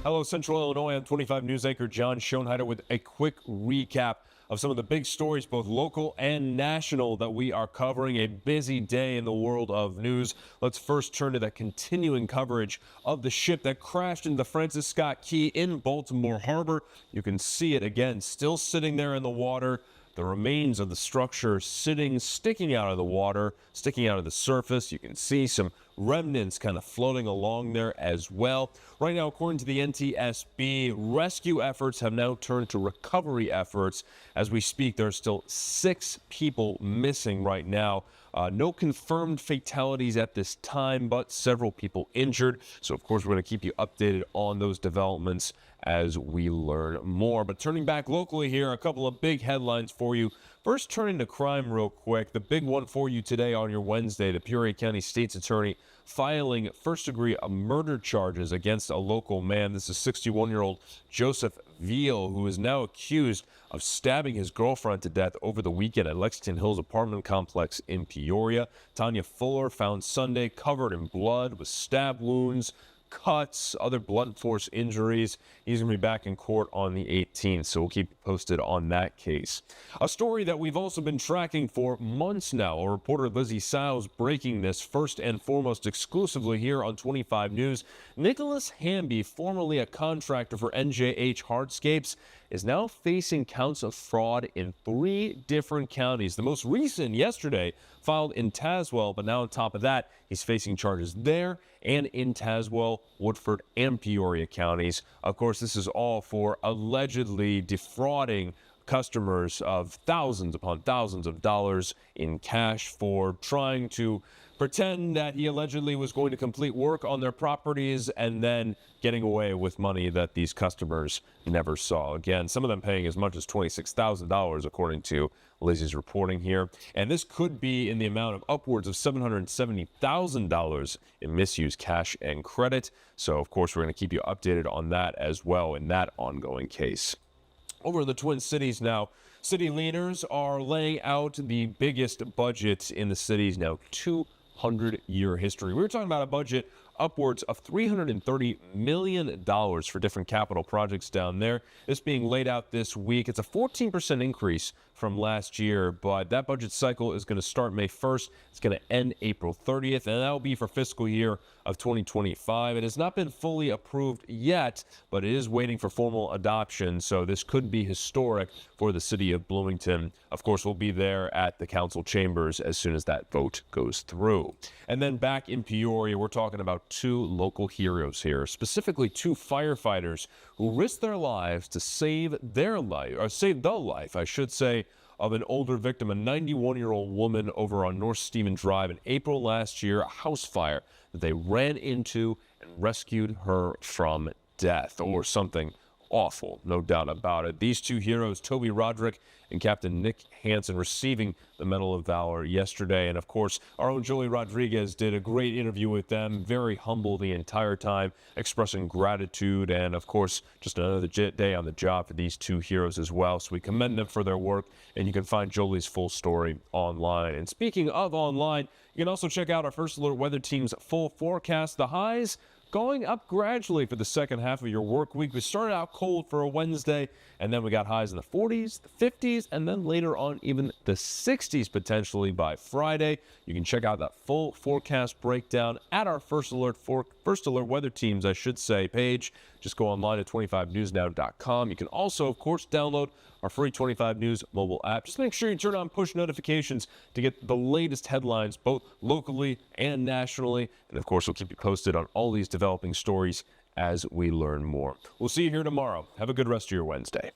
Hello, Central Illinois. I'm 25 News anchor John Schoenheider with a quick recap of some of the big stories, both local and national, that we are covering. A busy day in the world of news. Let's first turn to that continuing coverage of the ship that crashed into the Francis Scott Key in Baltimore Harbor. You can see it again, still sitting there in the water. The remains of the structure sticking out of the water, sticking out of the surface. You can see some remnants kind of floating along there as well. Right now, according to the NTSB, rescue efforts have now turned to recovery efforts. As we speak, there are still 6 people missing right now. No confirmed fatalities at this time, but several people injured. So, of course, we're going to keep you updated on those developments as we learn more. But turning back locally here, a couple of big headlines for you. First, turning to crime real quick. The big one for you today on your Wednesday, the Peoria County State's Attorney filing first-degree murder charges against a local man. This is 61-year-old Joseph Veal, who is now accused of stabbing his girlfriend to death over the weekend at Lexington Hills apartment complex in Peoria. Tanya Fuller found Sunday covered in blood with stab wounds, cuts, other blunt force injuries. He's going to be back in court on the 18th, so we'll keep you posted on that case. A story that we've also been tracking for months now. Our reporter Lizzie Siles breaking this first and foremost exclusively here on 25 News. Nicholas Hamby, formerly a contractor for NJH Hardscapes, is now facing counts of fraud in 3 different counties. The most recent, yesterday, filed in Tazewell, but now on top of that, he's facing charges there and in Tazewell, Woodford, and Peoria counties. Of course, this is all for allegedly defrauding customers of thousands upon thousands of dollars in cash for trying to pretend that he allegedly was going to complete work on their properties and then getting away with money that these customers never saw. Again, some of them paying as much as $26,000 according to Lizzie's reporting here. And this could be in the amount of upwards of $770,000 in misused cash and credit. So, of course, we're going to keep you updated on that as well in that ongoing case. Over in the Twin Cities now, city leaders are laying out the biggest budget in the city's now 200-year history. We were talking about a budget upwards of $330 million for different capital projects down there. This being laid out this week. It's a 14% increase from last year, but that budget cycle is going to start May 1st. It's going to end April 30th, and that will be for fiscal year of 2025. It has not been fully approved yet, but it is waiting for formal adoption, so this could be historic for the city of Bloomington. Of course, we'll be there at the council chambers as soon as that vote goes through. And then back in Peoria, we're talking about 2 local heroes here, specifically 2 firefighters who risked their lives to save the life, I should say, of an older victim, a 91-year-old woman over on North Stephen Drive in April last year, a house fire that they ran into and rescued her from death, or something awful, no doubt about it. These 2 heroes, Toby Roderick and Captain Nick Hansen, receiving the Medal of Valor yesterday. And of course, our own Jolie Rodriguez did a great interview with them, very humble the entire time, expressing gratitude, and of course, just another day on the job for these 2 heroes as well. So we commend them for their work, and you can find Jolie's full story online. And speaking of online, you can also check out our First Alert Weather Team's full forecast. The highs going up gradually for the second half of your work week. We started out cold for a Wednesday, and then we got highs in the 40s, the 50s, and then later on even the 60s potentially by Friday. You can check out that full forecast breakdown at our First Alert Weather Teams, I should say, page. Just go online at 25newsnow.com. You can also, of course, download our free 25 News mobile app. Just make sure you turn on push notifications to get the latest headlines, both locally and nationally. And of course, we'll keep you posted on all these developing stories as we learn more. We'll see you here tomorrow. Have a good rest of your Wednesday.